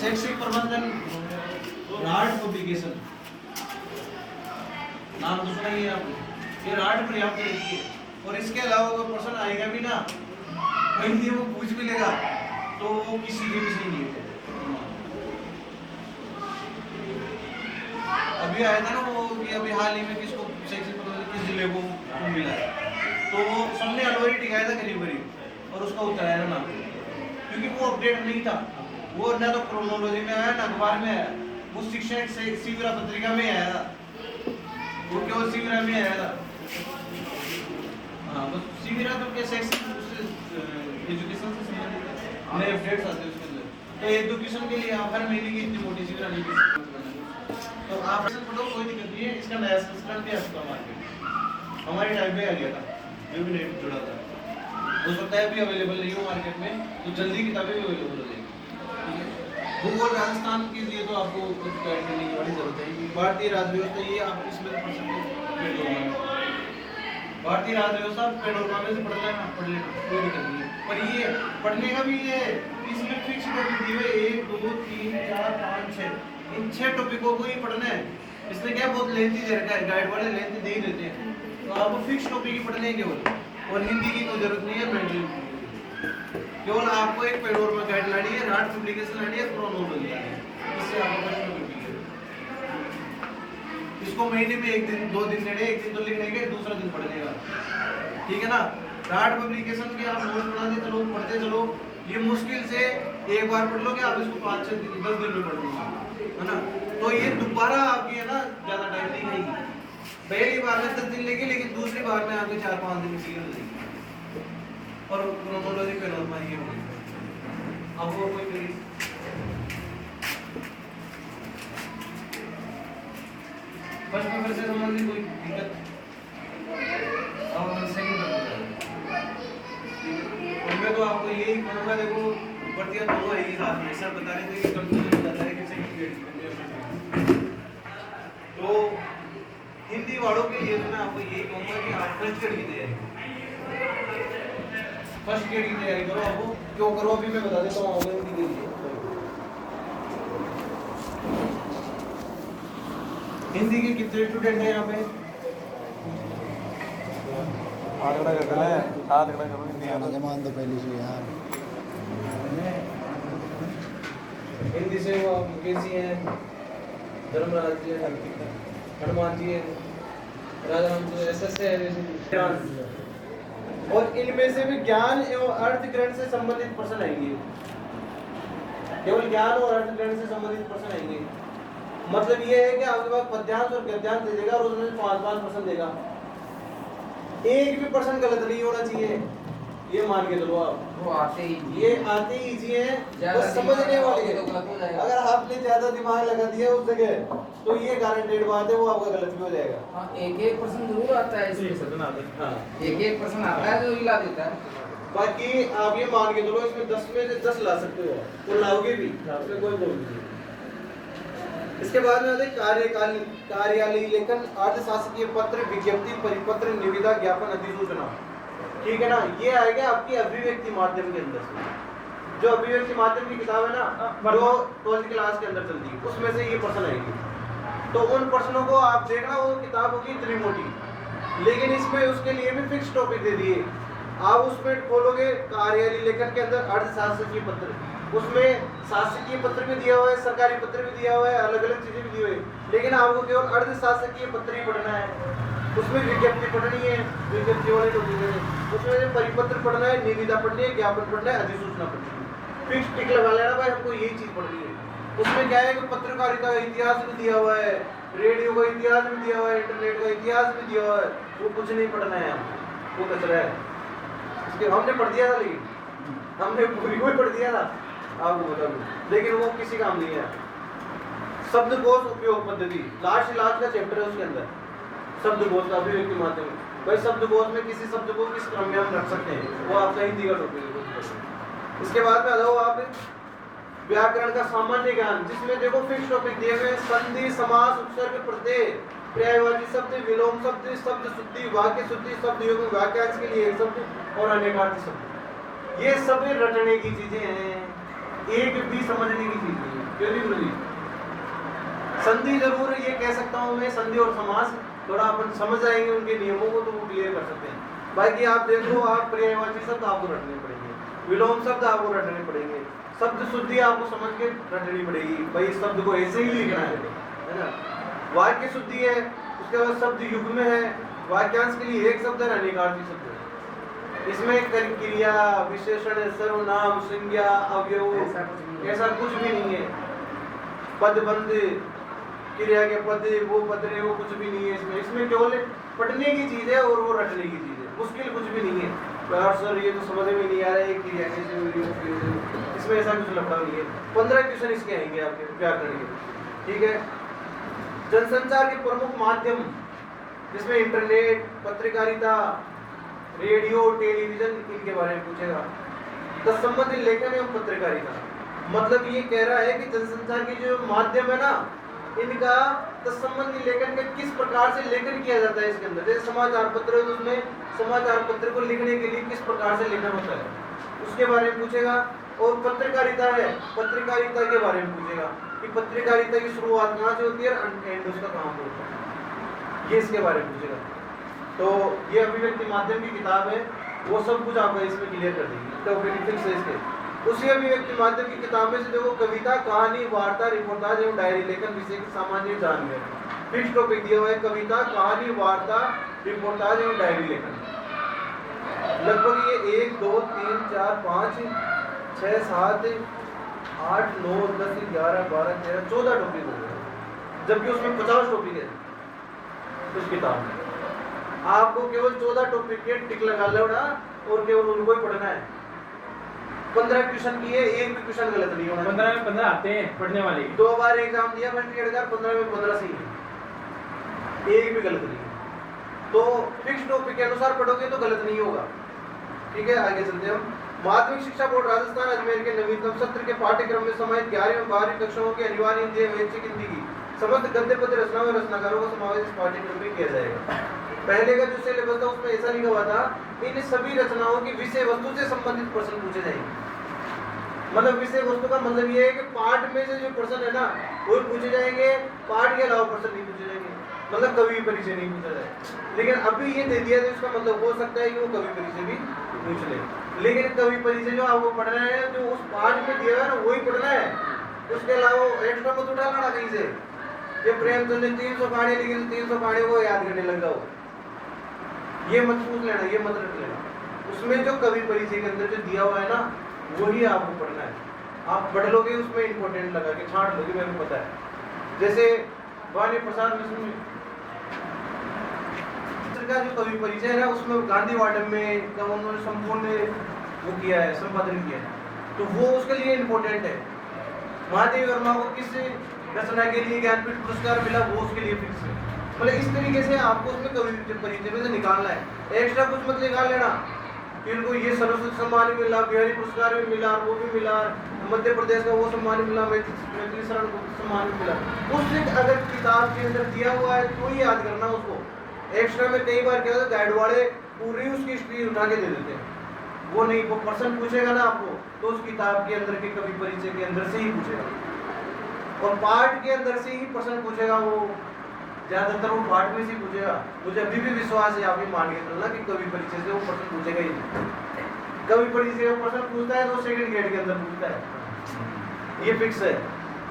शैक्षिक प्रबंधन rod publication नाम तो सुना ही है आपने। ये राड पर्याप्त रहती है और इसके अलावा कोई प्रश्न आएगा भी ना, कहीं भी वो पूछ भी लेगा तो वो किसी के भी सही नहीं है। अभी आया था ना वो कि अभी हाल ही में किसको शैक्षिक प्रबंधन किस जिले को मिला है, तो वो सबने अलवरी टिकाया था करीब करीब और उसका उत्तर आया ना, क्योंकि वो अपडेट नहीं था, वो ना तो क्रोनोलॉजी में आया ना अखबार में आया, वो शिक्षा शिविरा पत्रिका में आया था, वो केवल शिविरा में आया था। हाँ बस शिविरा तो क्या शैक्षिक एजुकेशन से संबंधित नए अपडेट्स आते हैं उसके अंदर, तो एजुकेशन के लिए आप हर महीने की इतनी मोटी शिविरा नहीं दे सकते, तो आप पढ़ो कोई दिक्कत नहीं है। इसका नया संस्करण भी आपका मार्केट हमारी टाइप में आ गया था, जो भी नेट जुड़ा था, हो सकता है अभी अवेलेबल नहीं हो मार्केट में, तो जल्दी किताबें भी अवेलेबल हो जाएगी। भूगोल राजस्थान के लिए तो आपको कुछ गाइड करने की बड़ी जरूरत है। भारतीय राज्य व्यवस्था ये आप इसमें पढ़ सकते हैं, भारतीय राज्य व्यवस्था पेडोरमा में से पढ़ लेना कोई दिक्कत नहीं है। पर ये पढ़ने का भी ये इसमें फिक्स टॉपिक दिए हुए 1 2 3 4 5 6 इन 6 टॉपिकों को ही पढ़ना है। इसमें क्या बहुत लेंथी दे रखा है, गाइड वाले लेंथी दे ही देते हैं, तो आपको फिक्स टॉपिक ही पढ़ने केवल, और हिंदी की कोई जरूरत नहीं है, मैंड्रिन केवल आपको एक पेडोरमा गाइड लानी है, राड पब्लिकेशन लानी है, क्रोनोलॉजी लानी है, इससे आपका प्रश्न टॉपिक है। इसको महीने में 1 दिन 2 दिन लेने, 1 दिन तो लिखने के, दूसरा दिन पढ़ने का, ठीक है ना। राड पब्लिकेशन के आप नोट बनाते चलो, पढ़ते चलो, ये मुश्किल से एक बार पढ़ लो कि आप इसको 5 6 दिन 10 दिन में पढ़ लोगे, है ना, तो ये दोबारा आपकी है ना ज्यादा टाइम नहीं लेगी। पहली बार में 10 दिन लेगी, लेकिन दूसरी बार में आपके 4 5 दिन क्लियर हो जाएगी, और क्रोनोलॉजी पे नॉर्मल ये होगी। अब वो कोई मेरी फर्स्ट पेपर से संबंधित कोई दिक्कत, और सेकंड पेपर उनमें तो आपको यही कहूँगा, देखो बढ़िया दोनों है ही साथ में, सब बता रहे थे कि कंफ्यूजन हो जाता है कि सेकंड ग्रेड, तो हिंदी वालों के लिए तो मैं आपको यही कहूँगा कि आप फर्स्ट ग्रेड की तैयारी करो। आपको क्यों करो अभी मैं बता देता हूँ आगे उनकी के लिए। हिंदी के कितने स्टूडेंट हैं यहाँ पे? आगड़ा कर रहा है, आगड़ा करो हिंदी आना जमान तो पहले से यार हिंदी से वो मुकेश जी हैं, धर्मराज जी हैं, हनुमान जी हैं, राजा राम जी एसएस है, और इनमें से भी ज्ञान एवं अर्थ ग्रहण से संबंधित प्रश्न आएंगे, केवल ज्ञान और अर्थ ग्रहण से संबंधित प्रश्न आएंगे। मतलब ये है कि आपके पास पद्यांश और गद्यांश दे देगा और उसमें 5 प्रश्न देगा, एक भी प्रश्न गलत नहीं होना चाहिए, ये मान के चलो आप। वो आते ही ये आते ही इजी है, बस समझने वाले हैं। तो गलत हो जाएगा। अगर आपने ज्यादा दिमाग लगा दिया उस जगह तो ये गारंटेड बात है वो आपका गलत भी हो जाएगा। हाँ, एक प्रश्न जरूर आता है इसमें, हाँ एक प्रश्न आता है जो हिला देता है। बाकी आप ये मान के चलो इसमें 10 में से 10 ला सकते हो, तो लाओगे भी, इसमें कोई प्रॉब्लम नहीं। इसके बाद में आते कार्यालय लेखन, अर्धशासकीय पत्र, विज्ञप्ति, परिपत्र, निविदा, ज्ञापन, अधिसूचना, ठीक है ना। ये आएगा आपकी अभिव्यक्ति माध्यम के अंदर से, जो अभिव्यक्ति माध्यम की किताब है ना जो 12th क्लास के अंदर चलती है, उसमें से ये प्रश्न आएगी। तो उन प्रश्नों को आप देखना, वो किताब होगी इतनी मोटी, लेकिन इसमें उसके लिए भी फिक्स टॉपिक दे दिए। आप उसमें खोलोगे कार्यालय लेखन के अंदर अर्धशासकीय पत्र, उसमें शासकीय पत्र भी दिया हुआ है, सरकारी पत्र भी दिया हुआ है, अलग अलग चीजें भी दी हुई है, लेकिन आपको केवल अर्धशासकीय पत्र ही पढ़ना है। उसमें विज्ञप्ति पढ़नी है, विज्ञप्ति वाले टॉपिक है, उसमें परिपत्र पढ़ना है, निविदा पढ़नी है, ज्ञापन पढ़ना है, अधिसूचना पढ़नी है। फिक्स टिक लगा लेना भाई हमको यही चीज पढ़नी है। उसमें क्या है कि पत्रकारिता का इतिहास भी दिया हुआ है, रेडियो का इतिहास भी दिया हुआ है, इंटरनेट का इतिहास भी दिया हुआ है, वो कुछ नहीं पढ़ना है हमको, वो कचरा है। इसके हमने पढ़ दिया था, लेकिन हमने पूरी को पढ़ दिया था आपको बता दूं, लेकिन वो किसी काम नहीं है। शब्दकोश उपयोग पद्धति लास्ट का चैप्टर है, उसके अंदर शब्दकोश का अभिव्यक्ति माध्यम। भाई शब्दकोश में किसी शब्द को किस क्रम में हम रख सकते हैं, वो आपका हिंदी का टॉपिक है। इसके बाद में आ जाओ आप व्याकरण का सामान्य ज्ञान, जिसमें देखो फिक्स टॉपिक दिए हुए, संधि, समास, उपसर्ग, प्रत्यय, पर्यायवाची शब्द, विलोम शब्द, शब्द शुद्धि, वाक्य शुद्धि, शब्द योग, वाक्यांश के लिए एक शब्द और अनेकार्थी शब्द, ये सब रटने की चीजें हैं, एक भी समझने की चीज नहीं है। क्यों नहीं खुली? संधि जरूर ये कह सकता हूँ मैं, संधि और समास थोड़ा अपन समझ जाएंगे उनके नियमों को तो वो क्लियर कर सकते हैं। बाकी आप देखो, आप पर्यायवाची शब्द आपको रटने पड़ेंगे, विलोम शब्द आपको रटने पड़ेंगे, शब्द शुद्धि आपको समझ के रटनी पड़ेगी, भाई इस शब्द को ऐसे ही लिखना है ना। वाक्य शुद्धि है, उसके बाद शब्द युग्म है, वाक्यांश के लिए एक शब्द है, अनेकार्थी शब्द है। इसमें क्रिया, विशेषण, सर्वनाम, संज्ञा, अवयव ऐसा कुछ भी नहीं है। पदबंध, क्रिया के पद, वो पदरे, वो कुछ भी नहीं है इसमें। इसमें केवल पढ़ने की चीज है और वो रटने की चीज है, मुश्किल कुछ भी नहीं है। यार सर ये तो समझ में नहीं आ रहा है क्रिया कैसे हो रही है, इसमें ऐसा कुछ लफड़ा नहीं है। 15 क्वेश्चन इसके आएंगे आपके व्याकरण के, ठीक है। जनसंचार के प्रमुख माध्यम जिसमें इंटरनेट, पत्रकारिता, रेडियो, टेलीविजन, इनके बारे में पूछेगा। तत्संबंधी लेखन एवं पत्रकारिता, मतलब ये कह रहा है कि जनसंचार की जो माध्यम है ना, इनका तत्संबंधी लेखन का किस प्रकार से लेखन किया जाता है इसके अंदर। जैसे समाचार पत्र है, उसमें समाचार पत्र को लिखने के लिए किस प्रकार से लेखन होता है उसके बारे में पूछेगा। और पत्रकारिता है, पत्रकारिता के बारे में पूछेगा कि पत्रकारिता की शुरुआत कहाँ से होती है और एंड उसका कहाँ पे होता है, ये इसके बारे में पूछेगा। तो ये अभिव्यक्ति माध्यम की किताब है, वो सब कुछ आपको इसमें क्लियर कर देगी, टॉपिक फिक्स है इसके। उसी अभिव्यक्ति माध्यम की किताब में से देखो, कविता, कहानी, वार्ता, रिपोर्टाज एवं डायरी लेखन विषय की सामान्य जानकारी, फिक्स टॉपिक दिया हुआ है, कविता, कहानी, वार्ता, रिपोर्टाज एवं डायरी लेखन। लगभग ये 1 2 3 4 5 6 7 8 9 10 11 12 13 14 टॉपिक हो गए, जबकि उसमें 50 टॉपिक है उस किताब में। आपको केवल 14 टॉपिक के टिक लगा लो ना, और केवल उनको ही पढ़ना है। 15 क्वेश्चन किए, एक भी क्वेश्चन गलत नहीं होना। 15 में 15 आते हैं पढ़ने वाले। 2 बार एग्जाम दिया फर्स्ट ईयर का, 15 में 15 सही है, एक भी गलत नहीं। तो फिक्स टॉपिक के अनुसार पढ़ोगे तो गलत नहीं होगा, ठीक है। आगे चलते हम। माध्यमिक शिक्षा बोर्ड राजस्थान अजमेर के नवीनतम सत्र के पाठ्यक्रम में समाहित 11वीं और 12वीं कक्षाओं की अनिवार्य हिंदी एवं ऐच्छिक हिंदी की समस्त गद्य पद्य रचनाओं और रचनाकारों का समावेश इस पाठ्यक्रम में किया जाएगा। पहले का जो सिलेबस था उसमें ऐसा लिखा हुआ था, इन सभी रचनाओं की विषय वस्तु से संबंधित प्रश्न पूछे जाएंगे। मतलब विषय वस्तु का मतलब ये है कि पाठ में से जो प्रश्न है ना वो पूछे जाएंगे, पाठ के अलावा प्रश्न नहीं पूछे जाएंगे। मतलब कवि परिचय नहीं पूछा जाए, लेकिन अभी ये दे दिया तो इसका मतलब हो सकता है कि वो कवि परिचय भी पूछ ले। लेकिन कवि परिचय जो आपको पढ़ना है, जो उस पाठ में दिया है ना वही पढ़ना है, उसके अलावा एक्स्ट्रा मत उठा लाना कहीं से। ये प्रेमचंद ने 300 कहानी लिखी, 300 कहानी को याद करने लग जाओ, ये मत पूछ लेना, ये मत रख लेना। उसमें जो कवि परिचय के अंदर जो दिया हुआ है ना वही आपको पढ़ना है। आप पढ़ लोगे उसमें इंपॉर्टेंट लगा के छांट लोगे, मेरे को पता है। जैसे वाणी प्रसाद मिश्र का जो कवि परिचय है ना उसमें गांधी वार्डन में जब उन्होंने संपूर्ण वो किया है, संपादन किया है, तो वो उसके लिए इम्पोर्टेंट है। महादेवी वर्मा को किस रचना के लिए ज्ञानपीठ पुरस्कार मिला, वो उसके लिए फिक्स है। मतलब इस तरीके से आपको उसमें कवि परिचय में से निकालना है, एक्स्ट्रा कुछ मत निकाल लेना कि इनको ये सरस्वती सम्मान भी मिला, बिहारी पुरस्कार भी मिला, वो भी मिला, मध्य प्रदेश का वो सम्मान मिला, मैथिली शरण सम्मान भी मिला। उससे अगर किताब के अंदर दिया हुआ है तो ही याद करना उसको। एक्स्ट्रा में कई बार क्या होता है, गाइड वाले पूरी उसकी हिस्ट्री उठा के दे देते हैं, वो नहीं, वो पर्सन पूछेगा ना आपको तो उस किताब के अंदर के कवि परिचय के अंदर से ही पूछेगा, और पाठ के अंदर से ही पर्सन पूछेगा, वो ज्यादातर वो पाठ में से ही पूछेगा। मुझे अभी भी विश्वास है, आप ही मान के चलना कि कवि परिचय से वो पर्सन पूछेगा ही नहीं। कवि परिचय वो पर्सन पूछता है तो सेकंड ग्रेड के अंदर पूछता है, ये फिक्स है।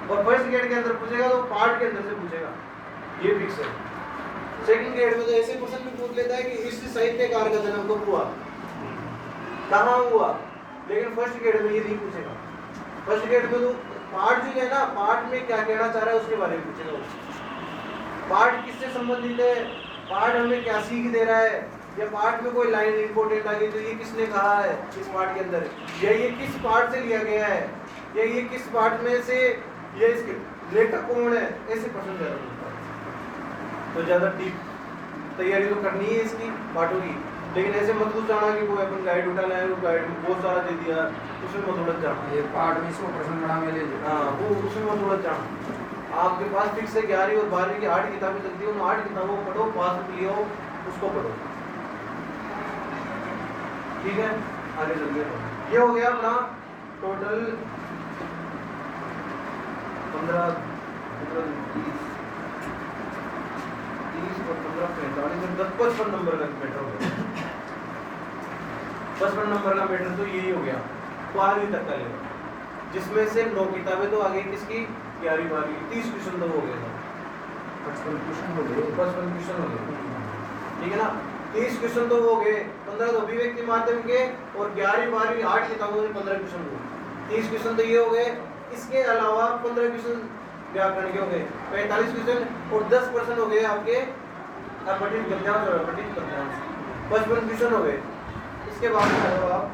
और फर्स्ट ग्रेड के अंदर पूछेगा तो पाठ के अंदर से पूछेगा, ये फिक्स है। सेकंड ग्रेड में तो ऐसे क्वेश्चन भी पूछ लेता है कि इस साहित्यकार का जन्म कब हुआ, कहाँ हुआ, लेकिन फर्स्ट ग्रेड में ये नहीं पूछेगा। फर्स्ट ग्रेड में तो पाठ जो है ना, पाठ में क्या कहना चाह रहा है उसके बारे में पूछेगा। पाठ किससे संबंधित है, पाठ हमें क्या सीख दे रहा है, या पाठ में कोई लाइन इंपॉर्टेंट आ गई तो ये किसने कहा है इस पाठ के अंदर, या ये किस पाठ से लिया गया है, या ये किस पाठ में से, ये इसके लेखक कौन है, ऐसे प्रश्न ज्यादा पूछता है। तो ज्यादा डीप तैयारी तो करनी है इसकी पाठों की, लेकिन ऐसे मत कुछ जाना कि कोई अपन गाइड उठा लाए, वो गाइड बहुत सारा दे दिया, उसमें मत उलझ जाना। ये पाठ में 100% बना में ले लो। हाँ, वो उसमें मत उलझ जाना। आपके पास फिक्स है 11वीं और 12वीं की 8 किताबें चलती है, उन 8 किताबों को पढ़ो, पास लियो, उसको पढ़ो, ठीक है। आगे चलते हैं। ये हो गया अपना टोटल 15 30 और 15 45 10 55 नंबर का मीटर हो गया। 55 नंबर का मीटर तो यही हो गया 12वीं तक का लेवल, जिसमें से 9 किताबें तो आ गई किसकी 11वीं 12वीं 30 क्वेश्चन तो हो गए थे। 55 क्वेश्चन हो गए। 55 क्वेश्चन हो गए, ठीक है ना। 30 क्वेश्चन तो हो गए, 15 तो अभिव्यक्ति माध्यम के और 11वीं 12वीं 8 किताबों में 15 क्वेश्चन हुए। 30 क्वेश्चन तो ये हो गए, इसके अलावा 15 क्वेश्चन व्याकरण के हो गए, 45 क्वेश्चन और 10% हो गए आपके अपठित गद्यांश और अपठित पद्यांश, 55 क्वेश्चन हो गए। इसके बाद में आए आप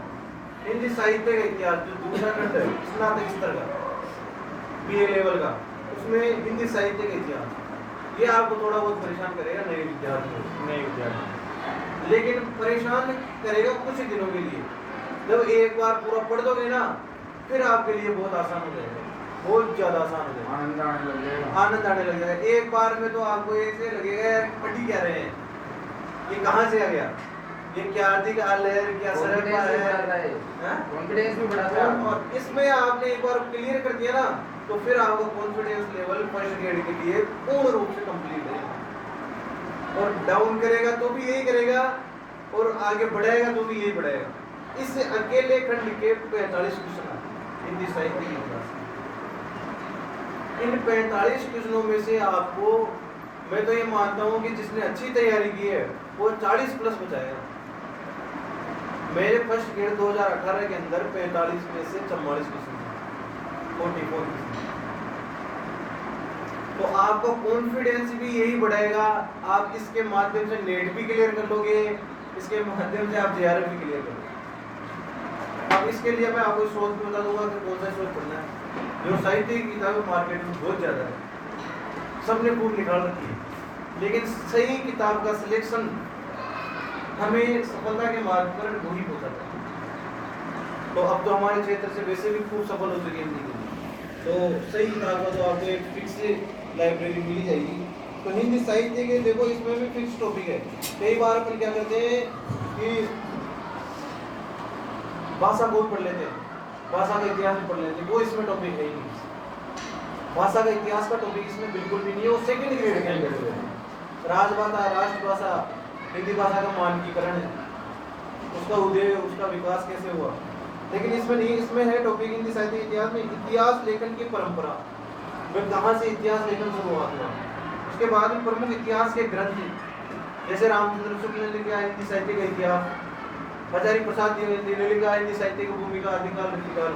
हिंदी साहित्य का इतिहास, जो दूसरा खंड है स्नातक स्तर का बीए लेवल का, उसमें हिंदी साहित्य का इतिहास, ये आपको थोड़ा बहुत परेशान करेगा नए विद्यार्थी, लेकिन परेशान करेगा कुछ ही दिनों के लिए। जब एक बार पूरा पढ़ दोगे ना, फिर आपके लिए बहुत आसान हो जाएगा, बहुत ज्यादा आसान हो जाएगा, आनंद आने लग जाएगा। आनंद आने लग जाएगा। एक बार में तो आपको ऐसे लगेगा यार पढ़ी क्या रहे हैं, ये कहाँ से आ गया, ये क्या आर्थिक हाल है, क्या सरल है, कॉन्फिडेंस भी बढ़ाता है। और इसमें आपने एक बार क्लियर कर दिया ना, तो फिर आपका कॉन्फिडेंस लेवल फर्स्ट ग्रेड के लिए पूर्ण रूप से कंप्लीट है। और डाउन करेगा तो भी यही करेगा, और आगे बढ़ाएगा तो भी यही बढ़ाएगा। इस अकेले खंड के 45 क्वेश्चन हिंदी साहित्य के इतिहास। इन 45 क्वेश्चनों में से आपको, मैं तो ये मानता हूँ कि जिसने अच्छी तैयारी की है वो 40 प्लस बचाएगा। मेरे फर्स्ट ग्रेड 2018 के अंदर 45 में से 44 क्वेश्चन, 44 क्वेश्चन। तो आपका कॉन्फिडेंस भी यही बढ़ाएगा। आप इसके माध्यम से नेट भी क्लियर कर लोगे, इसके माध्यम से आप जेआरएफ भी क्लियर कर लोगे। अब इसके लिए मैं आपको स्रोत भी बता दूंगा कि कौन सा स्रोत पढ़ना है। जो साहित्य की किताबें मार्केट में बहुत ज़्यादा है, सबने खूब निकाल रखी है, लेकिन सही किताब का सिलेक्शन हमें सफलता के मार्ग पर वही पहुंचाता है। तो अब तो हमारे क्षेत्र से वैसे भी खूब सफल हो चुके हैं, तो सही किताब का तो आपको एक फिक्स लाइब्रेरी मिल जाएगी। तो हिंदी साहित्य के देखो, इसमें भी फिक्स टॉपिक है। कई बार अपन क्या करते हैं कि भाषा बहुत पढ़ लेते हैं, भाषा का इतिहास भी पढ़ लेते हैं, वो इसमें टॉपिक है ही नहीं। भाषा का इतिहास का टॉपिक इसमें बिल्कुल भी नहीं है, वो सेकंड ग्रेड के अंदर है। राजभाषा, राष्ट्रभाषा, हिंदी भाषा का मानकीकरण है, उसका उदय, उसका विकास कैसे हुआ, लेकिन इसमें नहीं। इसमें है टॉपिक हिंदी साहित्य इतिहास में इतिहास लेखन की परंपरा, वे कहाँ से इतिहास लेखन शुरुआत हुआ। उसके बाद में प्रमुख इतिहास के ग्रंथ, जैसे रामचंद्र शुक्ल ने लिखा हिंदी साहित्य का इतिहास, आचार्य प्रसाद ने लिखा हिंदी साहित्य की भूमिका आदिकाल रीतिकाल,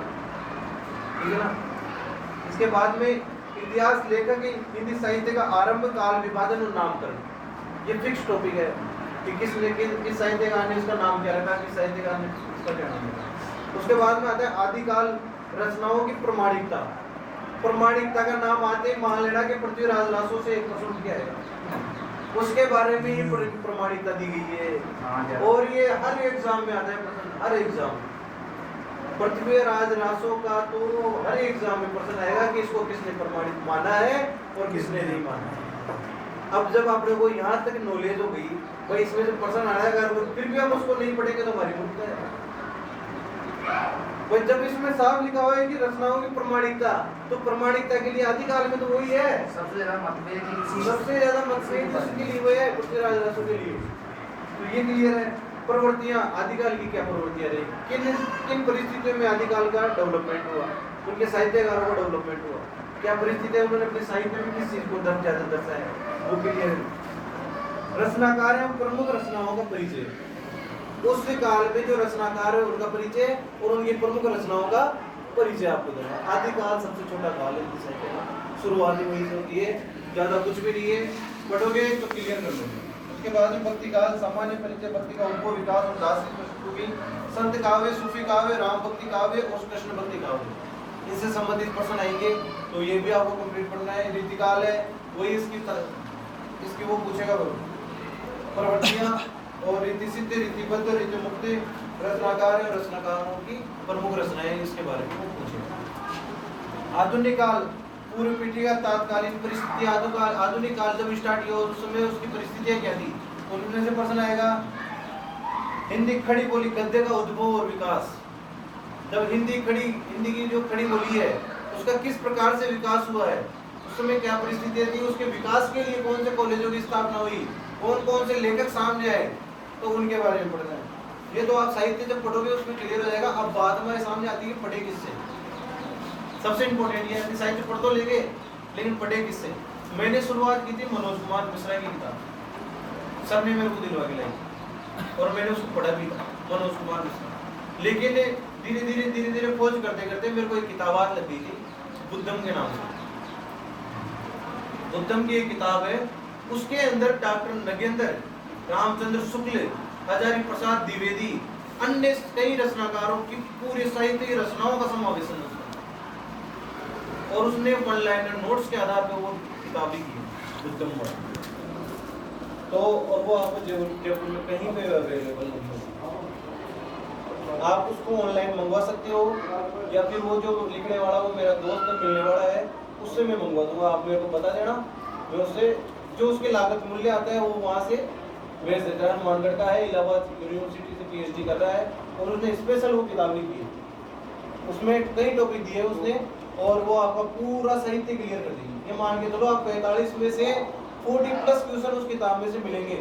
ठीक है ना। इसके बाद में इतिहास लेखक की हिंदी साहित्य का आरंभ, काल, विभाजन और नामकरण, ये फिक्स टॉपिक है कि किस साहित्यकार ने इसका नाम क्या रखा, किस साहित्यकार ने इसका क्या नाम रखा। उसके बाद में आता है आदिकाल रचनाओं की प्रमाणिकता। प्रमाणिकता का नाम आते ही मान लेना कि पृथ्वीराज रासो से एक प्रश्न किया है, उसके बारे में ही प्रमाणिकता दी गई है। और ये हर एग्जाम में आता है प्रश्न, हर एग्जाम। पृथ्वीराज रासो का तो हर एग्जाम में प्रश्न आएगा कि इसको किसने प्रमाणित माना है और किसने नहीं माना है। अब जब आपने को यहाँ तक नॉलेज हो गई, भाई इसमें से प्रश्न आएगा, फिर भी हम उसको नहीं पढ़ेंगे तो हमारी मूर्खता है। भाई जब इसमें साफ लिखा हुआ है कि रचनाओं की प्रमाणिकता, तो प्रमाणिकता के लिए आदिकाल में तो वही है, सबसे ज्यादा मतभेद इसके लिए वो है पृथ्वीराज रासो के लिए। तो ये क्लियर है। प्रवृत्तियां, आदिकाल की क्या प्रवृत्तियां रही, किन परिस्थितियों में आदिकाल का डेवलपमेंट हुआ, उनके साहित्यकारों का डेवलपमेंट हुआ, क्या परिस्थितियां उन्होंने अपने साहित्य में किस चीज को ज्यादा दर्शाया, वो क्लियर है। रचनाकार एवं प्रमुख रचनाओं का परिचय, उस काल में जो रचनाकार है उनका परिचय और उनकी प्रमुख रचनाओं का परिचय आपको देना। आदिकाल सबसे छोटा काल है हिंदी साहित्य का, शुरुआती वही से होती है, ज्यादा कुछ भी नहीं है, पढ़ोगे तो क्लियर कर लोगे। उसके बाद में भक्ति काल, सामान्य परिचय, भक्ति का उनको विकास और दास की प्रस्तुति, संत काव्य, सूफी काव्य, राम भक्ति काव्य और कृष्ण भक्ति काव्य, इनसे संबंधित प्रश्न आएंगे, तो ये भी आपको कंप्लीट पढ़ना है। रीतिकाल है, वही इसकी वो पूछेगा, प्रवृत्तियां और रीति सिद्ध, रीतिबद्ध, रीति मुक्त, रचनाकार और रचनाकारों की प्रमुख रचनाएं, इसके बारे में वो पूछेगा। आधुनिक काल, पूर्व पीढ़ी का तात्कालीन परिस्थिति, आधुनिक काल जब स्टार्ट किया उस समय उसकी परिस्थितियां क्या थी, उनमें से प्रश्न आएगा। हिंदी खड़ी बोली गद्य का उद्भव और विकास, जब हिंदी की जो खड़ी बोली है उसका किस प्रकार से विकास हुआ है, उस समय क्या परिस्थितियां थी, उसके विकास के लिए कौन से कॉलेजों की स्थापना हुई, कौन कौन से लेखक सामने आए, तो उनके बारे में पढ़ना है। ये तो आप साहित्य जब पढ़ोगे उसमें क्लियर हो जाएगा। अब बात में सामने आती है पढ़े किससे, सबसे इंपॉर्टेंट ये है। साहित्य पढ़ तो लेंगे लेकिन पढ़े किससे। मैंने शुरुआत की थी मनोज कुमार मिश्रा की किताब, सबने मेरे को दिलवा के लाई और मैंने उसको पढ़ा भी था, मनोज कुमार मिश्रा। लेकिन धीरे धीरे खोज करते करते मेरे को एक किताबात लग गई थी बुद्धम के नाम से। बुद्धम की एक किताब है, उसके अंदर डॉक्टर नगेंद्र रामचंद्र शुक्ल, हजारी प्रसाद द्विवेदी, अन्य कई रचनाकारों की पूरी साहित्य की रचनाओं का समावेश है उसमें। और उसने वन लाइनर नोट्स के आधार पर वो किताब लिखी है बुद्धम पर। तो और वो आपको जयपुर में कहीं पे अवेलेबल नहीं है, आप उसको ऑनलाइन मंगवा सकते हो, या फिर वो जो लिखने वाला वो मेरा दोस्त मिलने वाला है, उससे मैं मंगवा दूंगा। आप मेरे को बता देना, मैं उससे जो उसके लागत मूल्य आता है वो वहाँ से भेज देता है। हनुमानगढ़ का है, इलाहाबाद यूनिवर्सिटी से PhD कर रहा है और उसने स्पेशल वो किताब लिखी है, उसमें कई टॉपिक दिए उसने और वो आपका पूरा साहित्य क्लियर कर देगी। ये मान के चलो आप 45 में से 40+ क्वेश्चन उस किताब में से मिलेंगे।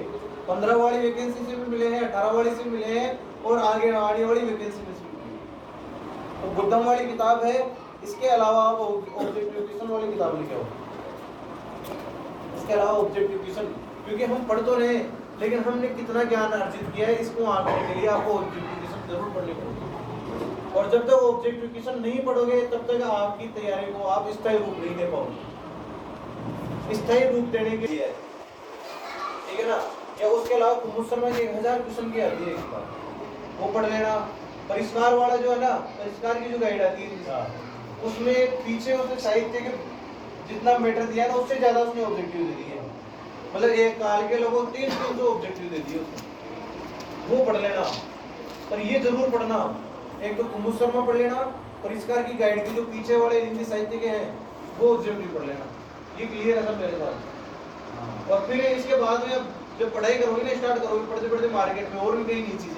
15 वाली वैकेंसी से भी मिले हैं, 18 वाली से मिले हैं और आगे आने वाली वैकेंसी में से भी मिले। तो बुद्धम वाली किताब है। इसके अलावा आप ऑब्जेक्टिव क्वेश्चन वाली किताब लेके आओ। इसके अलावा ऑब्जेक्टिव क्वेश्चन, क्योंकि हम पढ़ तो रहे लेकिन हमने कितना ज्ञान अर्जित किया है इसको आंकने के लिए आपको ऑब्जेक्टिव क्वेश्चन जरूर पढ़ने पड़ेंगे। और जब तक ऑब्जेक्टिव क्वेश्चन नहीं पढ़ोगे तब तक आपकी तैयारी को आप स्थायी रूप नहीं दे पाओगे। स्थायी रूप देने के लिए, ठीक है ना। या उसके अलावा कुमुद शर्मा की 1000 क्वेश्चन की आती है एक बार, वो पढ़ लेना। परिष्कार वाला जो है ना, परिष्कार की जो गाइड आती है उसमें पीछे उसने साहित्य के जितना मैटर दिया है ना उससे ज्यादा उसने ऑब्जेक्टिव दे दिए। मतलब एक काल के लोगों को 300 ऑब्जेक्टिव दे दिए उसने, वो पढ़ लेना। पर ये जरूर पढ़ना, एक तो कुमुद शर्मा पढ़ लेना, परिष्कार की गाइड की जो पीछे वाले हिंदी साहित्य के हैं वो ऑब्जेक्टिव पढ़ लेना। ये क्लियर है सब मेरे साथ। और फिर इसके बाद में जब पढ़ाई करोगे ना, स्टार्ट करोगे, पढ़ते पढ़ते मार्केट में और भी कई नई चीजें